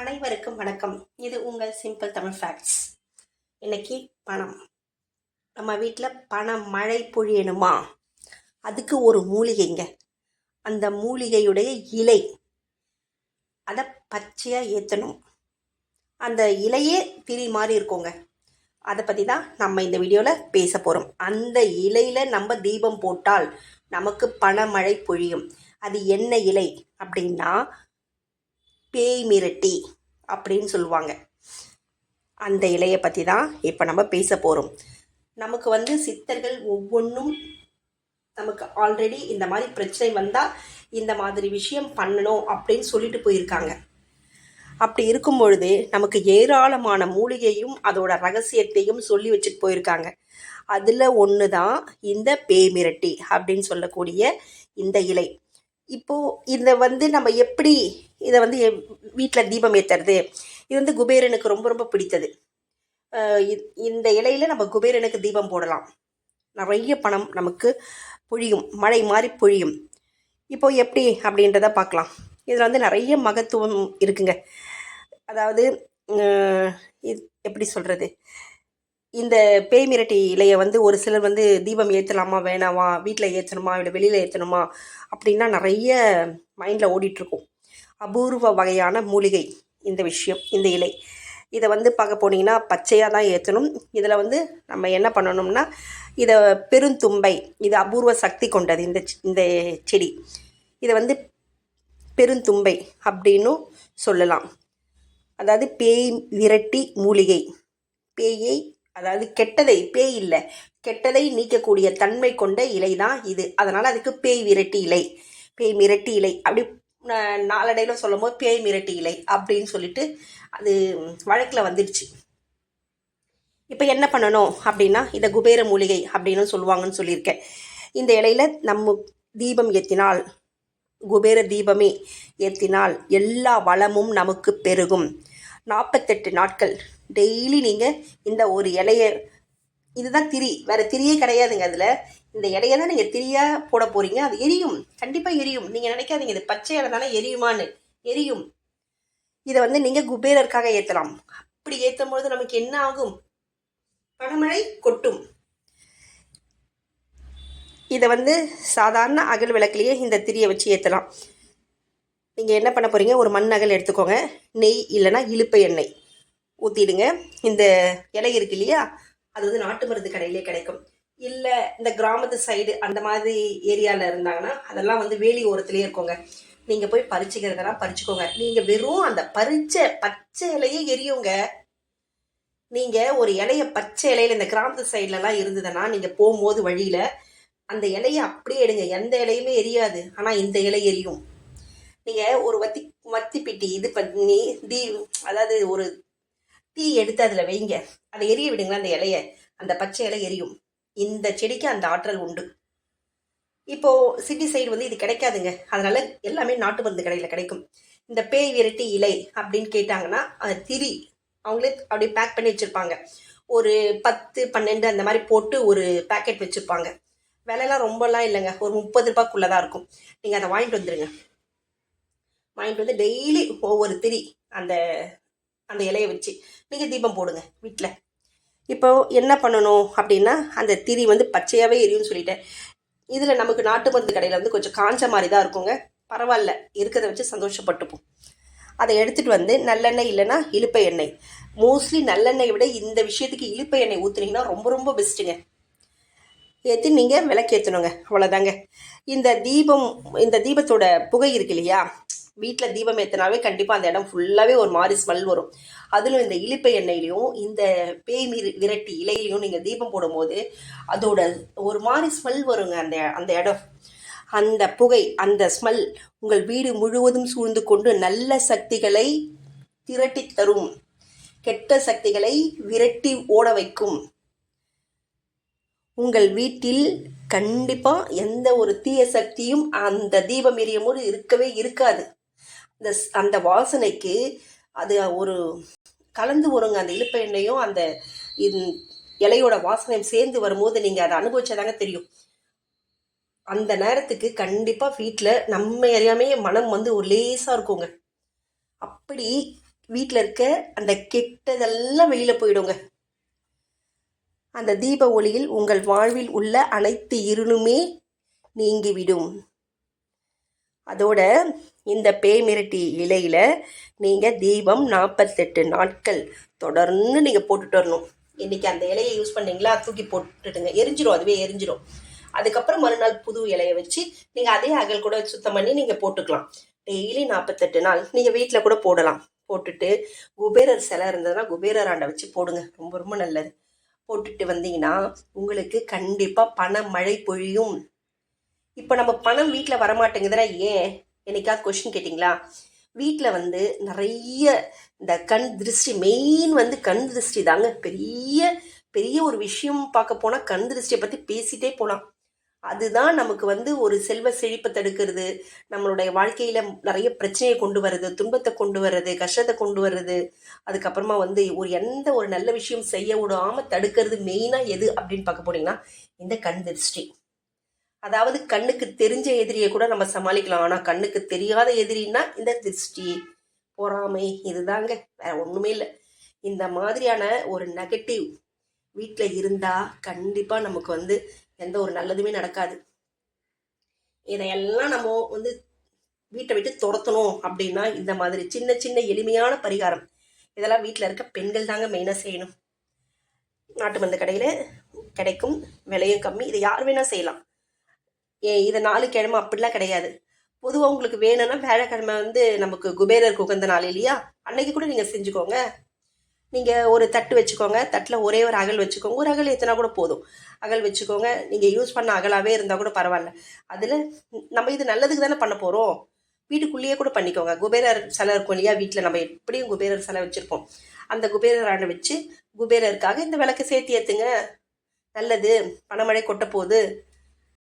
அனைவருக்கும் வணக்கம். இது உங்கள் சிம்பிள் தமிழ் ஃபேக்ட்ஸ். இன்னைக்கு பணம். நம்ம வீட்டில் பணம் மழை பொழியணுமா, அதுக்கு ஒரு மூலிகைங்க. அந்த மூலிகையுடைய இலை, அதை பச்சையாக ஏற்றணும். அந்த இலையே திரி மாதிரி இருக்குங்க. அதை பற்றி தான் நம்ம இந்த வீடியோவில் பேச போகிறோம். அந்த இலையில் நம்ம தீபம் போட்டால் நமக்கு பணமழை பொழியும். அது என்ன இலை அப்படின்னா பேய் மிரட்டி அப்படின்னு சொல்லுவாங்க. அந்த இலையை பற்றி தான் இப்போ நம்ம பேச போகிறோம். நமக்கு சித்தர்கள் ஒவ்வொன்றும் நமக்கு ஆல்ரெடி இந்த மாதிரி பிரச்சனை வந்தால் இந்த மாதிரி விஷயம் பண்ணணும் அப்படின்னு சொல்லிட்டு போயிருக்காங்க. அப்படி இருக்கும் பொழுது நமக்கு ஏராளமான மூலிகையும் அதோட ரகசியத்தையும் சொல்லி வச்சுட்டு போயிருக்காங்க. அதில் ஒன்று தான் இந்த பேய் மிரட்டி அப்படின்னு சொல்லக்கூடிய இந்த இலை. இப்போது இதை நம்ம எப்படி இதை வீட்டில் தீபம் ஏற்றுறது, இது குபேரனுக்கு ரொம்ப ரொம்ப பிடித்தது. இந்த இலையில நம்ம குபேரனுக்கு தீபம் போடலாம். நிறைய பணம் நமக்கு பொழியும், மழை மாதிரி பொழியும். இப்போ எப்படி அப்படின்றத பார்க்கலாம். இதில் நிறைய மகத்துவம் இருக்குங்க. அதாவது எப்படி சொல்கிறது, இந்த பேய் மிரட்டி இலையை ஒரு சிலர் தீபம் ஏற்றலாமா வேணாமா, வீட்டில் ஏற்றணுமா இல்லை வெளியில் ஏற்றணுமா அப்படின்னா நிறைய மைண்டில் ஓடிட்டுருக்கும். அபூர்வ வகையான மூலிகை இந்த விஷயம், இந்த இலை. இதை பார்க்க போனீங்கன்னா பச்சையாக தான் ஏற்றணும். இதில் நம்ம என்ன பண்ணணும்னா, இதை பெருந்தும்பை, இது அபூர்வ சக்தி கொண்டது இந்த செடி. இதை பெருந்தும்பை அப்படின்னும் சொல்லலாம். அதாவது பேய் விரட்டி மூலிகை. பேயை, அதாவது கெட்டதை, பேய் இல்லை, கெட்டதை நீக்கக்கூடிய தன்மை கொண்ட இலை தான் இது. அதனால் அதுக்கு பேய் விரட்டி இலை, பேய் மிரட்டி இலை அப்படி நாளடைவில் சொல்லும் போது பேய் மிரட்டி இலை அப்படின்னு சொல்லிட்டு அது வழக்கில் வந்துடுச்சு. இப்போ என்ன பண்ணணும் அப்படின்னா, இதை குபேர மூலிகை அப்படின்னு சொல்லுவாங்கன்னு சொல்லியிருக்கேன். இந்த இலையில நம்ம தீபம் ஏற்றினால், குபேர தீபமே ஏற்றினால் எல்லா வளமும் நமக்கு பெருகும். 48 நாட்கள் டெய்லி நீங்கள் இந்த ஒரு இலையை, இதுதான் திரி, வேறு திரியே கிடையாதுங்க. அதில் இந்த இலையை தான் நீங்கள் திரியாக போட போகிறீங்க. அது எரியும், கண்டிப்பாக எரியும். நீங்கள் நினைக்காதீங்க இது பச்சை இலை தானே எரியுமான்னு, எரியும். இதை நீங்கள் குபேரருக்காக ஏற்றலாம். அப்படி ஏற்றும் பொழுது நமக்கு என்ன ஆகும், பணமழை கொட்டும். இதை சாதாரண அகல் விளக்குலேயே இந்த திரியை வச்சு ஏற்றலாம். நீங்கள் என்ன பண்ண போகிறீங்க, ஒரு மண் அகல் எடுத்துக்கோங்க, நெய் இல்லைன்னா இலுப்பை எண்ணெய் ஊற்றிடுங்க. இந்த இலை இருக்கு இல்லையா, அது நாட்டு மருந்து கடையிலே கிடைக்கும். இல்லை இந்த கிராமத்து சைடு அந்த மாதிரி ஏரியாவில் இருந்தாங்கன்னா அதெல்லாம் வேலி ஓரத்துலேயே இருக்குங்க. நீங்கள் போய் பறிச்சுக்கிறதுனா பறிச்சுக்கோங்க. நீங்கள் வெறும் அந்த பறிச்ச பச்சை இலையே எரியுங்க. நீங்கள் ஒரு இலைய பச்சை இலையில இந்த கிராமத்து சைட்லலாம் இருந்ததுன்னா நீங்கள் போகும்போது வழியில் அந்த இலையை அப்படியே எடுங்க. எந்த இலையுமே எரியாது, ஆனால் இந்த இலை எரியும். நீங்கள் ஒரு வத்தி பிட்டி இது பண்ணி அதாவது ஒரு தீ எடுத்து அதில் வைங்க, அதை எரிய விடுங்களா அந்த இலையை, அந்த பச்சை இலை எரியும். இந்த செடிக்கு அந்த ஆற்றல் உண்டு. இப்போது சிட்டி சைடு இது கிடைக்காதுங்க. அதனால எல்லாமே நாட்டு மருந்து கடையில் கிடைக்கும். இந்த பேய் விரட்டி இலை அப்படின்னு கேட்டாங்கன்னா திரி அவங்களே அப்படியே பேக் பண்ணி வச்சுருப்பாங்க. ஒரு 10, 12 அந்த மாதிரி போட்டு ஒரு பேக்கெட் வச்சுருப்பாங்க. விலைலாம் ரொம்பலாம் இல்லைங்க, ஒரு 30 ரூபாய்க்குள்ளே தான் இருக்கும். நீங்கள் அதை வாங்கிட்டு வந்துடுங்க. வாங்கிட்டு டெய்லி ஒவ்வொரு திரி அந்த அந்த இலையை வச்சு நீங்கள் தீபம் போடுங்க வீட்டில். இப்போ என்ன பண்ணணும் அப்படின்னா, அந்த திரி பச்சையாகவே எரியும்னு சொல்லிட்டேன். இதில் நமக்கு நாட்டு மருந்து கடையில் கொஞ்சம் காஞ்ச மாதிரி தான் இருக்குங்க. பரவாயில்ல, இருக்கிறத வச்சு சந்தோஷப்பட்டுப்போம். அதை எடுத்துகிட்டு நல்லெண்ணெய் இல்லைன்னா இலுப்பை எண்ணெய், மோஸ்ட்லி நல்லெண்ணெயை விட இந்த விஷயத்துக்கு இலுப்பை எண்ணெய் ஊற்றுனீங்கன்னா ரொம்ப ரொம்ப பெஸ்ட்டுங்க. ஏற்றி நீங்கள் விளக்கேற்றணுங்க, அவ்வளோதாங்க. இந்த தீபத்தோட புகை இருக்கு இல்லையா, வீட்டில் தீபம் ஏற்றினாவே கண்டிப்பாக அந்த இடம் ஃபுல்லாகவே ஒரு மாதிரி ஸ்மெல் வரும். அதிலும் இந்த இலுப்பை எண்ணெயிலையும் இந்த பேய் விரட்டி இலையிலையும் நீங்கள் தீபம் போடும்போது அதோட ஒரு மாதிரி ஸ்மெல் வருங்க. அந்த இடம், அந்த புகை, அந்த ஸ்மெல் உங்கள் வீடு முழுவதும் சூழ்ந்து கொண்டு நல்ல சக்திகளை திரட்டி தரும், கெட்ட சக்திகளை விரட்டி ஓட வைக்கும். உங்கள் வீட்டில் கண்டிப்பாக எந்த ஒரு தீய சக்தியும் அந்த தீபம் எரியும் போது இருக்கவே இருக்காது. அந்த வாசனைக்கு அது ஒரு கலந்து வருங்க. அந்த இலுப்பை எண்ணெயும் அந்த இலையோட வாசனையும் சேர்ந்து வரும்போது நீங்கள் அதை அனுபவிச்சதாங்க தெரியும். அந்த நேரத்துக்கு கண்டிப்பாக வீட்டில் நம்ம அறியாமே மனம் ஒரு லேசாக இருக்குங்க. அப்படி வீட்டில் இருக்க அந்த கெட்டதெல்லாம் வெளியில் போயிடுங்க. அந்த தீப ஒளியில் உங்கள் வாழ்வில் உள்ள அனைத்து இருளுமே நீங்கிவிடும். அதோட இந்த பேய் மிரட்டி இலையில நீங்கள் தீபம் 48 நாட்கள் தொடர்ந்து நீங்கள் போட்டுட்டு வரணும். இன்றைக்கி அந்த இலையை யூஸ் பண்ணீங்களா, தூக்கி போட்டுட்டுங்க, எரிஞ்சிரும், அதுவே எரிஞ்சிரும். அதுக்கப்புறம் மறுநாள் புது இலையை வச்சு நீங்கள் அதே அகல் கூட சுத்தம் பண்ணி நீங்கள் போட்டுக்கலாம். டெய்லி 48 நாள் நீங்கள் வீட்டில் கூட போடலாம். போட்டுட்டு குபேரர் சிலை இருந்ததுன்னா குபேரர் ஆண்டை வச்சு போடுங்க, ரொம்ப ரொம்ப நல்லது. போட்டுட்டு வந்தீங்கன்னா உங்களுக்கு கண்டிப்பாக பண மழை பொழியும். இப்போ நம்ம பணம் வீட்டில் வரமாட்டேங்குதுன்னா ஏன், என்னைக்காவது கொஸ்டின் கேட்டிங்களா? வீட்டில் நிறைய இந்த கண் திருஷ்டி, மெயின் கண் திருஷ்டி தாங்க. பெரிய பெரிய ஒரு விஷயம் பார்க்க போனால் கண் திருஷ்டியை பற்றி பேசிகிட்டே போகலாம். அதுதான் நமக்கு ஒரு செல்வ செழிப்பை தடுக்கிறது, நம்மளுடைய வாழ்க்கையில் நிறைய பிரச்சனையை கொண்டு வர்றது, துன்பத்தை கொண்டு வர்றது, கஷ்டத்தை கொண்டு வர்றது. அதுக்கப்புறமா எந்த ஒரு நல்ல விஷயம் செய்ய விடாமல் தடுக்கிறது மெயினாக எது அப்படின்னு பார்க்க போனீங்கன்னா இந்த கண் திருஷ்டி. அதாவது கண்ணுக்கு தெரிஞ்ச எதிரியை கூட நம்ம சமாளிக்கலாம், ஆனால் கண்ணுக்கு தெரியாத எதிரின்னா இந்த திருஷ்டி, பொறாமை, இதுதாங்க, வேற ஒன்றுமே இல்லை. இந்த மாதிரியான ஒரு நெகட்டிவ் வீட்டில் இருந்தால் கண்டிப்பாக நமக்கு எந்த ஒரு நல்லதுமே நடக்காது. இதையெல்லாம் நம்ம வீட்டை விட்டு துரத்தணும் அப்படின்னா இந்த மாதிரி சின்ன சின்ன எளிமையான பரிகாரம் இதெல்லாம் வீட்டில் இருக்க பெண்கள் தாங்க மெயினாக செய்யணும். நாட்டு மருந்து கடையில் கிடைக்கும், விலையும் கம்மி, இதை யார் வேணால் செய்யலாம். இதை 4 கிழமை அப்படிலாம் கிடையாது. பொதுவாக உங்களுக்கு வேணும்னா வியாழக்கிழமை நமக்கு குபேரருக்கு உகந்த நாள் இல்லையா, அன்னைக்கு கூட நீங்கள் செஞ்சுக்கோங்க. நீங்கள் ஒரு தட்டு வச்சுக்கோங்க, தட்டில் ஒரே ஒரு அகல் வச்சுக்கோங்க, ஒரு அகல் எத்தனா கூட போதும், அகல் வச்சுக்கோங்க. நீங்கள் யூஸ் பண்ண அகலாகவே இருந்தால் கூட பரவாயில்ல. அதில் நம்ம இது நல்லதுக்கு தானே பண்ண போகிறோம், வீட்டுக்குள்ளேயே கூட பண்ணிக்கோங்க. குபேரர் சிலை இருக்கும் இல்லையா வீட்டில், நம்ம எப்படியும் குபேரர் சிலை வச்சுருப்போம். அந்த குபேரர் ஆண்டை வச்சு குபேரருக்காக இந்த விளக்கை சேர்த்து ஏற்றுங்க, நல்லது, பணமழை கொட்ட போகுது